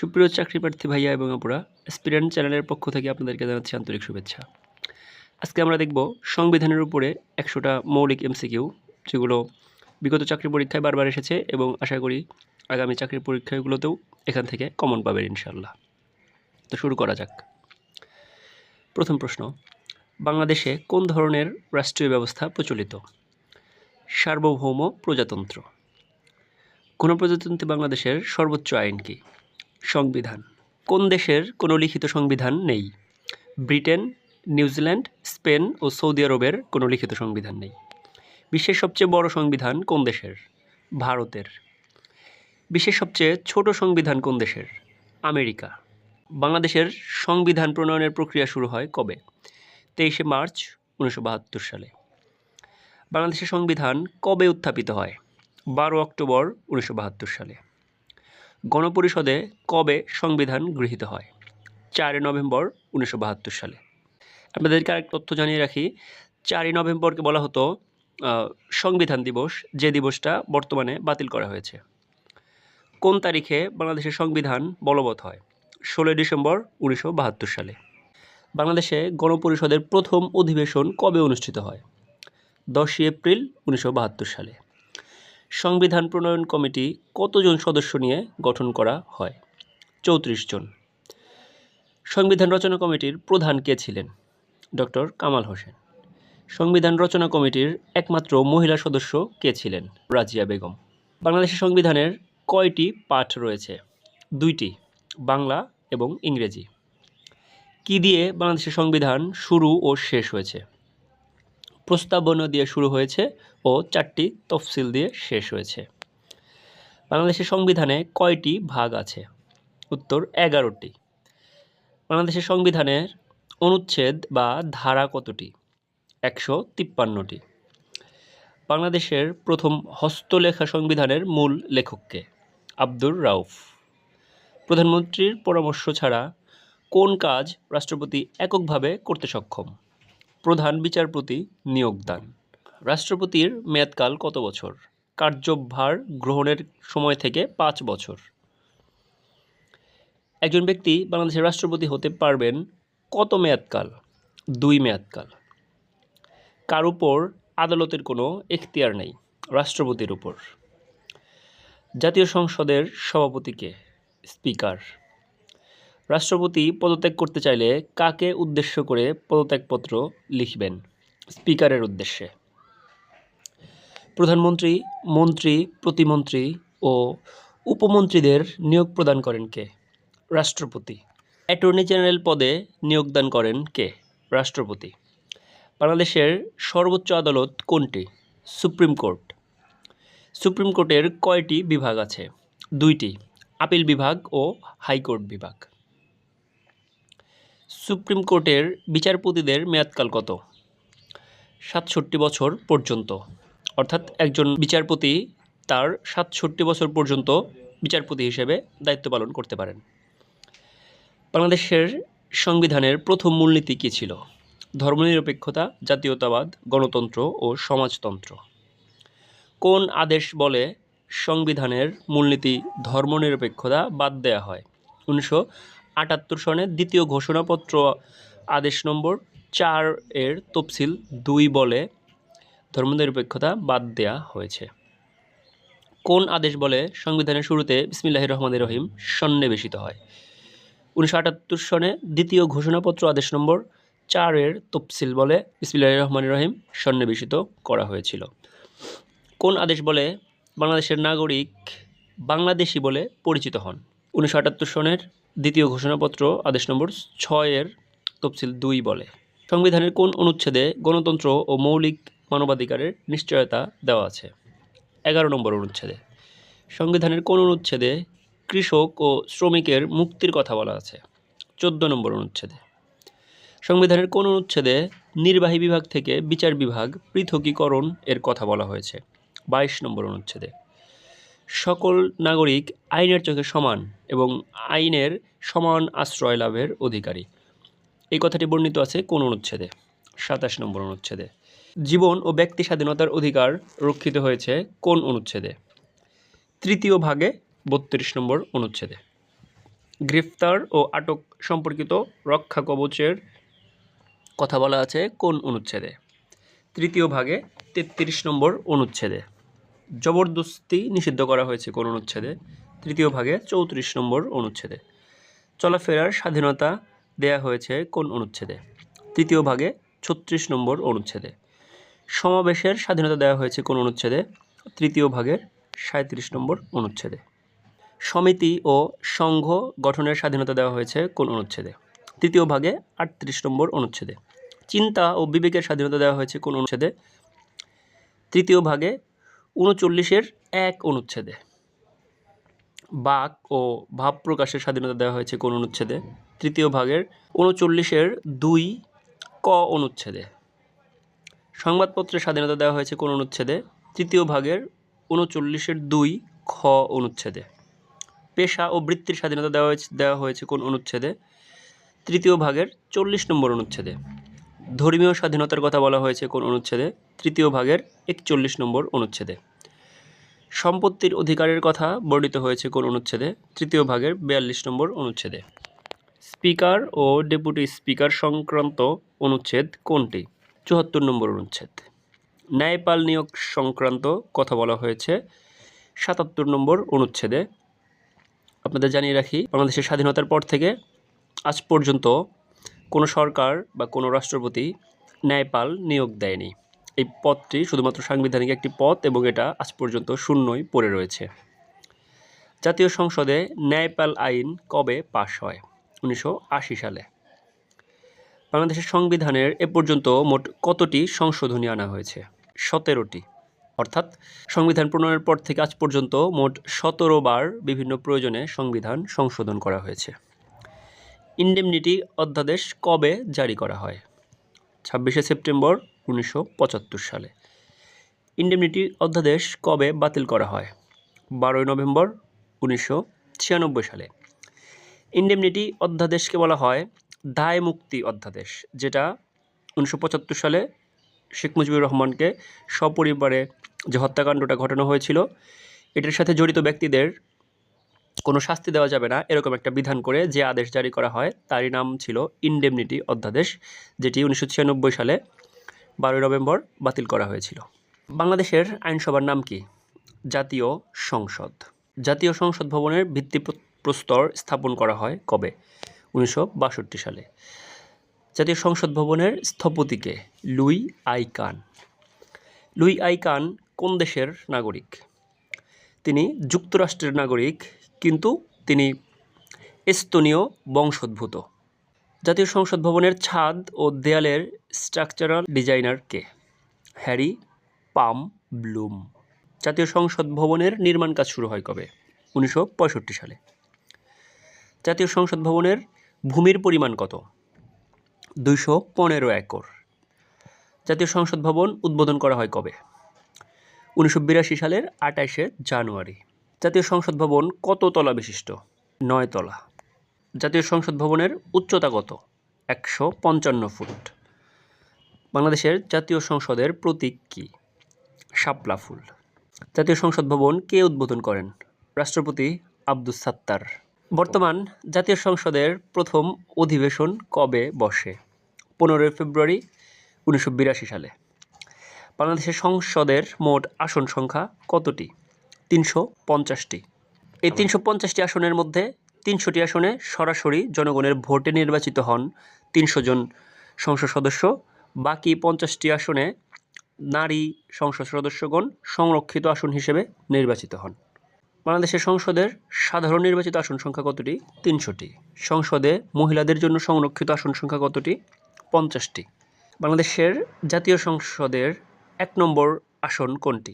সুপ্রিয় চাকরিপ্রার্থী ভাইয়া এবং আপুরা, অ্যাসপিরেন্ট চ্যানেলের পক্ষ থেকে আপনাদেরকে জানাচ্ছি আন্তরিক শুভেচ্ছা। আজকে আমরা দেখব সংবিধানের উপরে 100টা মৌলিক এমসিকিউ, যেগুলো বিগত চাকরি পরীক্ষায় বারবার এসেছে এবং আশা করি আগামী চাকরির পরীক্ষাগুলোতেও এখান থেকে কমন পাবেন ইনশাআল্লাহ। তো শুরু করা যাক। প্রথম প্রশ্ন, বাংলাদেশে কোন ধরনের রাষ্ট্রীয় ব্যবস্থা প্রচলিত? সার্বভৌম প্রজাতন্ত্র। গণপ্রজাতন্ত্রী বাংলাদেশের সর্বোচ্চ আইন কি? সংবিধান। কোন দেশের কোনো লিখিত সংবিধান নেই? ব্রিটেন, নিউজিল্যান্ড, স্পেন ও সৌদি আরবের কোনো লিখিত সংবিধান নেই। বিশ্বের সবচেয়ে বড় সংবিধান কোন দেশের? ভারতের। বিশ্বের সবচেয়ে ছোট সংবিধান কোন দেশের? আমেরিকা। বাংলাদেশের সংবিধান প্রণয়নের প্রক্রিয়া শুরু হয় কবে? 23শে মার্চ 1972 সালে। বাংলাদেশের সংবিধান কবে উত্থাপিত হয়? 12 অক্টোবর 1972 সালে। গণপরিষদে কবে সংবিধান গৃহীত হয়? 4 নভেম্বর 1972 সালে। আপনাদেরকে আরেক তথ্য জানিয়ে রাখি, 4 নভেম্বরকে বলা হতো সংবিধান দিবস, যে দিবসটা বর্তমানে বাতিল করা হয়েছে। কোন তারিখে বাংলাদেশের সংবিধান বলবৎ হয়? 16 ডিসেম্বর 1972 সালে। বাংলাদেশে গণপরিষদের প্রথম অধিবেশন কবে অনুষ্ঠিত হয়? 10 এপ্রিল 1972 সালে। সংবিধান প্রণয়ন কমিটি কতজন সদস্য নিয়ে গঠন করা হয়? 34 জন। সংবিধান রচনা কমিটির প্রধান কে ছিলেন? ডক্টর কামাল হোসেন। সংবিধান রচনা কমিটির একমাত্র মহিলা সদস্য কে ছিলেন? রাজিয়া বেগম। বাংলাদেশের সংবিধানের কয়টি পাঠ রয়েছে? 2টি, বাংলা এবং ইংরেজি। কি দিয়ে বাংলাদেশের সংবিধান শুরু ও শেষ হয়েছে? প্রস্তাবনা দিয়ে শুরু হয়েছে ও 4টি তফসিল দিয়ে শেষ হয়েছে। বাংলাদেশের সংবিধানে কয়টি ভাগ আছে? উত্তর 11টি। বাংলাদেশের সংবিধানের অনুচ্ছেদ বা ধারা কতটি? 153টি। বাংলাদেশের প্রথম হস্তলেখা সংবিধানের মূল লেখককে? আব্দুর রাউফ। প্রধানমন্ত্রীর পরামর্শ ছাড়া কোন কাজ রাষ্ট্রপতি এককভাবে করতে সক্ষম? প্রধান বিচারপতি নিয়োগদান। রাষ্ট্রপতির মেয়াদকাল কত বছর? কার্যভার গ্রহণের সময় থেকে 5 বছর। একজন ব্যক্তি বাংলাদেশের রাষ্ট্রপতি হতে পারবেন কত মেয়াদকাল? 2 মেয়াদকাল। কার উপর আদালতের কোনো এখতিয়ার নেই? রাষ্ট্রপতির উপর। জাতীয় সংসদের সভাপতিকে? স্পিকার। রাষ্ট্রপতি পদত্যাগ করতে চাইলে কাকে উদ্দেশ্য করে পদত্যাগপত্র লিখবেন? স্পিকারের উদ্দেশ্যে। প্রধানমন্ত্রী, মন্ত্রী, প্রতিমন্ত্রী ও উপমন্ত্রীদের নিয়োগ প্রদান করেন কে? রাষ্ট্রপতি। অ্যাটর্নি জেনারেল পদে নিয়োগদান করেন কে? রাষ্ট্রপতি। বাংলাদেশের সর্বোচ্চ আদালত কোনটি? Supreme court. সুপ্রিম কোর্টের কয়টি বিভাগ আছে? 2টি, আপিল বিভাগ ও হাইকোর্ট বিভাগ। সুপ্রিম কোর্টের বিচারপতিদের মেয়াদকাল কত? 67 বছর পর্যন্ত। অর্থাৎ একজন বিচারপতি তার 67 বছর পর্যন্ত বিচারপতি হিসেবে দায়িত্ব পালন করতে পারেন। বাংলাদেশের সংবিধানের প্রথম মূলনীতি কী ছিল? ধর্মনিরপেক্ষতা, জাতীয়তাবাদ, গণতন্ত্র ও সমাজতন্ত্র। কোন আদেশ বলে সংবিধানের মূলনীতি ধর্মনিরপেক্ষতা বাদ দেয়া হয়? 1978 সনে দ্বিতীয় ঘোষণাপত্র আদেশ নম্বর 4 এর তফসিল 2 বলে ধর্মনিরপেক্ষতা বাদ দেয়া হয়েছে। কোন আদেশ বলে সংবিধানের শুরুতে বিসমিল্লাহির রহমানির রহিম সন্নিবেশিত হয়? 1978 সনে দ্বিতীয় ঘোষণাপত্র আদেশ নম্বর 4 এর তফসিল বলে বিসমিল্লাহির রহমানির রহিম সন্নিবেশিত করা হয়েছিল। কোন আদেশ বলে বাংলাদেশের নাগরিক বাংলাদেশি বলে পরিচিত হন? 1978 সনের দ্বিতীয় ঘোষণাপত্র আদেশ নম্বর 6 এর তফসিল 2 বলে। সংবিধানের কোন অনুচ্ছেদে গণতন্ত্র ও মৌলিক মানবাধিকারের নিশ্চয়তা দেওয়া আছে? 11 নম্বর অনুচ্ছেদে। সংবিধানের কোন অনুচ্ছেদে কৃষক ও শ্রমিকের মুক্তির কথা বলা আছে? 14 নম্বর অনুচ্ছেদে। সংবিধানের কোন অনুচ্ছেদে নির্বাহী বিভাগ থেকে বিচার বিভাগ পৃথকীকরণ এর কথা বলা হয়েছে? 22 নম্বর অনুচ্ছেদে। সকল নাগরিক আইনের চোখে সমান এবং আইনের সমান আশ্রয় লাভের অধিকারী, এই কথাটি বর্ণিত আছে কোন অনুচ্ছেদে? 27 নম্বর অনুচ্ছেদে। জীবন ও ব্যক্তি স্বাধীনতার অধিকার রক্ষিত হয়েছে কোন অনুচ্ছেদে? তৃতীয় ভাগে 32 নম্বর অনুচ্ছেদে। গ্রেফতার ও আটক সম্পর্কিত রক্ষা কবচের কথা বলা আছে কোন অনুচ্ছেদে? তৃতীয় ভাগে 33 নম্বর অনুচ্ছেদে। জবরদস্তি নিষিদ্ধ করা হয়েছে কোন অনুচ্ছেদে? তৃতীয় ভাগে 34 নম্বর অনুচ্ছেদে। চলাফেরার স্বাধীনতা দেয়া হয়েছে কোন অনুচ্ছেদে? তৃতীয় ভাগে 36 নম্বর অনুচ্ছেদে। সমাবেশের স্বাধীনতা দেওয়া হয়েছে কোন অনুচ্ছেদে? তৃতীয় ভাগের 37 নম্বর অনুচ্ছেদে। সমিতি ও সংঘ গঠনের স্বাধীনতা দেওয়া হয়েছে কোন অনুচ্ছেদে? তৃতীয় ভাগে 38 নম্বর অনুচ্ছেদে। চিন্তা ও বিবেকের স্বাধীনতা দেওয়া হয়েছে কোন অনুচ্ছেদে? তৃতীয় ভাগে 39-1 অনুচ্ছেদে। বাক ও ভাব প্রকাশের স্বাধীনতা দেওয়া হয়েছে কোন অনুচ্ছেদে? তৃতীয় ভাগের 39-2 ক অনুচ্ছেদে। সংবাদপত্রের স্বাধীনতা দেওয়া হয়েছে কোন অনুচ্ছেদে? তৃতীয় ভাগের 39-2 খ অনুচ্ছেদে। পেশা ও বৃত্তির স্বাধীনতা দেওয়া হয়েছে কোন অনুচ্ছেদে? তৃতীয় ভাগের 40 নম্বর অনুচ্ছেদে। ধর্মীয় স্বাধীনতার কথা বলা হয়েছে কোন অনুচ্ছেদে? তৃতীয় ভাগের 41 নম্বর অনুচ্ছেদে। সম্পত্তির অধিকারের কথা বর্ণিত হয়েছে কোন অনুচ্ছেদে? তৃতীয় ভাগের 42 নম্বর অনুচ্ছেদে। স্পিকার ও ডেপুটি স্পিকার সংক্রান্ত অনুচ্ছেদ কোনটি? 74 নম্বর অনুচ্ছেদ। ন্যায়পাল নিয়োগ সংক্রান্ত কথা বলা হয়েছে 77 নম্বর অনুচ্ছেদে। আপনাদের জানিয়ে রাখি, বাংলাদেশের স্বাধীনতার পর থেকে আজ পর্যন্ত কোনো সরকার বা কোনো রাষ্ট্রপতি ন্যায়পাল নিয়োগ দেয়নি। এই পদটি শুধুমাত্র সাংবিধানিক একটি পদ এবং এটা আজ পর্যন্ত শূন্যই পড়ে রয়েছে। জাতীয় সংসদে ন্যায়পাল আইন কবে পাশ হয়? 1980 সালে। বাংলাদেশের সংবিধানের এ পর্যন্ত মোট কতটি সংশোধনী আনা হয়েছে? 17টি। অর্থাৎ সংবিধান প্রণয়নের পর থেকে আজ পর্যন্ত মোট 17 বার বিভিন্ন প্রয়োজনে সংবিধান সংশোধন করা হয়েছে। ইনডেমনিটি অধ্যাদেশ কবে জারি করা হয়? 26শে সেপ্টেম্বর 1975 সালে। ইনডেমনিটি অধ্যাদেশ কবে বাতিল করা হয়? 12 নভেম্বর 1996 সালে। ইনডেমনিটি অধ্যাদেশকে বলা হয় দায় মুক্তি অধ্যাদেশ, যেটা 1975 সালে শেখ মুজিবুর রহমানকে সপরিবারে যে হত্যাকাণ্ডটা ঘটানো হয়েছিল, এটার সাথে জড়িত ব্যক্তিদের কোনো শাস্তি দেওয়া যাবে না এরকম একটা বিধান করে যে আদেশ জারি করা হয় তারই নাম ছিল ইনডেমনিটি অধ্যাদেশ, যেটি 1996 সালে 12 নভেম্বর বাতিল করা হয়েছিল। বাংলাদেশের আইনসভার নাম কি? জাতীয় সংসদ। জাতীয় সংসদ ভবনের ভিত্তিপ্রস্তর স্থাপন করা হয় কবে? 1962 সালে। জাতীয় সংসদ ভবনের স্থপতি কে? Louis I Kahn. Louis I Kahn কোন দেশের নাগরিক? তিনি যুক্তরাষ্ট্রের নাগরিক, কিন্তু তিনি এস্তোনীয় বংশোদ্ভূত। জাতীয় সংসদ ভবনের ছাদ ও দেয়ালের স্ট্রাকচারাল ডিজাইনার কে? হ্যারি পাম ব্লুম। জাতীয় সংসদ ভবনের নির্মাণ কাজ শুরু হয় কবে? 1965 সালে। জাতীয় সংসদ ভবনের ভূমির পরিমাণ কত? 215 একর। জাতীয় সংসদ ভবন উদ্বোধন করা হয় কবে? 1982 সালের 28শে জানুয়ারি। জাতীয় সংসদ ভবন কত তলা বিশিষ্ট? 9 তলা। জাতীয় সংসদ ভবনের উচ্চতা কত? 155 ফুট। বাংলাদেশের জাতীয় সংসদের প্রতীক কি? শাপলা ফুল। জাতীয় সংসদ ভবন কে উদ্বোধন করেন? রাষ্ট্রপতি আব্দুস সাত্তার। বর্তমান জাতীয় সংসদের প্রথম অধিবেশন কবে বসে? 15 ফেব্রুয়ারি 1982 সালে। বাংলাদেশের সংসদের মোট আসন সংখ্যা কতটি? 350টি। এই 350টি আসনের মধ্যে 300টি আসনে সরাসরি জনগণের ভোটে নির্বাচিত হন 300 জন সংসদ সদস্য। বাকি 50টি আসনে নারী সংসদ সদস্যগণ সংরক্ষিত আসন হিসেবে নির্বাচিত হন। বাংলাদেশের সংসদের সাধারণ নির্বাচিত আসন সংখ্যা কতটি? 300টি। সংসদে মহিলাদের জন্য সংরক্ষিত আসন সংখ্যা কতটি? 50টি। বাংলাদেশের জাতীয় সংসদের 1 নম্বর আসন কোনটি?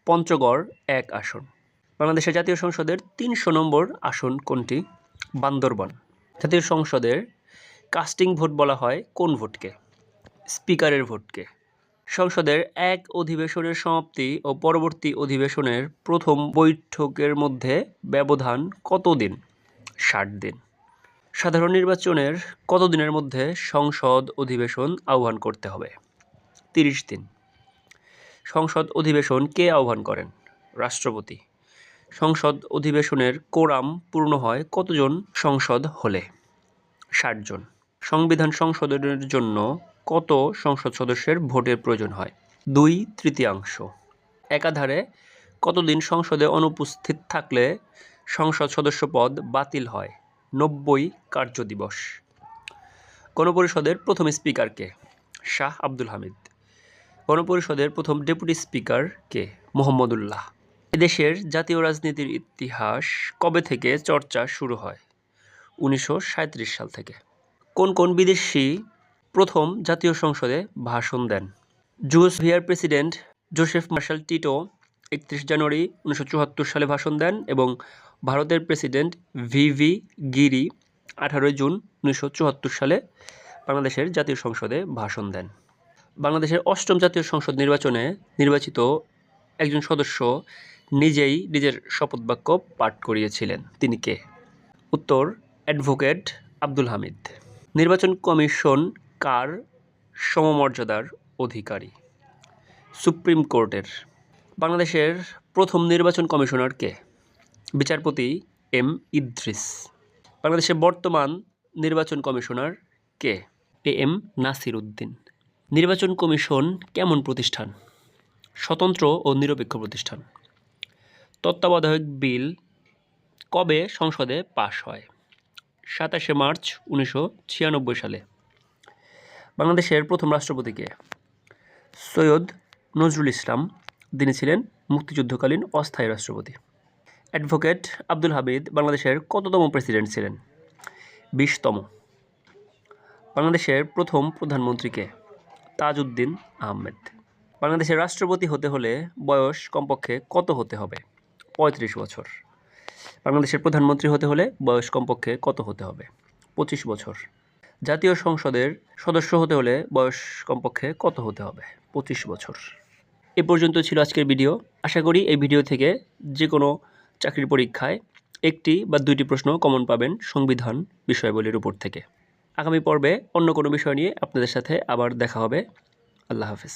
পঞ্চগড় 1 আসন। বাংলাদেশের জাতীয় সংসদের 300 নম্বর আসন কোনটি? বান্দরবান। জাতীয় সংসদের কাস্টিং ভোট বলা হয় কোন ভোটকে? স্পিকারের ভোটকে। সংসদের এক অধিবেশনের সমাপ্তি ও পরবর্তী অধিবেশনের প্রথম বৈঠকের মধ্যে ব্যবধান কত দিন? 60 দিন। সাধারণ নির্বাচনের কত দিনের মধ্যে সংসদ অধিবেশন আহ্বান করতে হবে? 30 দিন। সংসদ অধিবেশন কে আহ্বান করেন? রাষ্ট্রপতি। সংসদ অধিবেশনের কোরাম পূর্ণ হয় কতজন সংসদ হলে? 60 জন। সংবিধান সংশোধনের জন্য কত সংসদ সদস্যের ভোটের প্রয়োজন হয়? 2/3। একাধারে কতদিন সংসদে অনুপস্থিত থাকলে সংসদ সদস্য পদ বাতিল হয়? 90 কার্যদিবস। গণপরিষদের প্রথম স্পিকার কে? শাহ আব্দুল হামিদ। গণপরিষদের প্রথম ডেপুটি স্পিকার কে? মোহাম্মদুল্লাহ। এদেশের জাতীয় রাজনীতির ইতিহাস কবে থেকে চর্চা শুরু হয়? 1937 সাল থেকে। কোন কোন বিদেশি প্রথম জাতীয় সংসদে ভাষণ দেন? যুগোস্লাভিয়ার প্রেসিডেন্ট জোসেফ মার্শাল টিটো 31 জানুয়ারি 1974 সালে ভাষণ দেন এবং ভারতের প্রেসিডেন্ট ভিভি গিরি 18 জুন 1974 সালে বাংলাদেশের জাতীয় সংসদে ভাষণ দেন। বাংলাদেশের 8ম জাতীয় সংসদ নির্বাচনে নির্বাচিত একজন সদস্য নিজেই নিজের শপথবাক্য পাঠ করিয়েছিলেন, তিনি কে? উত্তর অ্যাডভোকেট আব্দুল হামিদ। নির্বাচন কমিশন কার সমমর্যাদার অধিকারী? সুপ্রিম কোর্টের। বাংলাদেশের প্রথম নির্বাচন কমিশনার কে? বিচারপতি এম ইদ্রিস। বাংলাদেশের বর্তমান নির্বাচন কমিশনার কে? A M Nasir Uddin. নির্বাচন কমিশন কেমন প্রতিষ্ঠান? স্বতন্ত্র ও নিরপেক্ষ প্রতিষ্ঠান। তত্ত্বাবধায়ক বিল কবে সংসদে পাশ হয়? 27 মার্চ 1996 সালে। বাংলাদেশের প্রথম রাষ্ট্রপতি কে? সৈয়দ নজরুল ইসলাম, তিনি ছিলেন মুক্তিযুদ্ধকালীন অস্থায়ী রাষ্ট্রপতি। অ্যাডভোকেট আব্দুল হামিদ বাংলাদেশের কততম প্রেসিডেন্ট ছিলেন? 20তম। বাংলাদেশের প্রথম প্রধানমন্ত্রী কে? তাজউদ্দিন আহমেদ। বাংলাদেশের রাষ্ট্রপতি হতে হলে বয়স কমপক্ষে কত হতে হবে? 35 বছর। বাংলাদেশের প্রধানমন্ত্রী হতে হলে বয়স কমপক্ষে কত হতে হবে? 25 বছর। জাতীয় সংসদের সদস্য হতে হলে বয়স কমপক্ষে কত হতে হবে? 25 বছর। এ পর্যন্ত ছিল আজকের ভিডিও। আশা করি এই ভিডিও থেকে যে কোনো চাকরির পরীক্ষায় 1টি বা 2টি প্রশ্ন কমন পাবেন সংবিধান বিষয়াবলীর উপর থেকে। আগামী পর্বে অন্য কোনো বিষয় নিয়ে আপনাদের সাথে আবার দেখা হবে। আল্লাহ হাফেজ।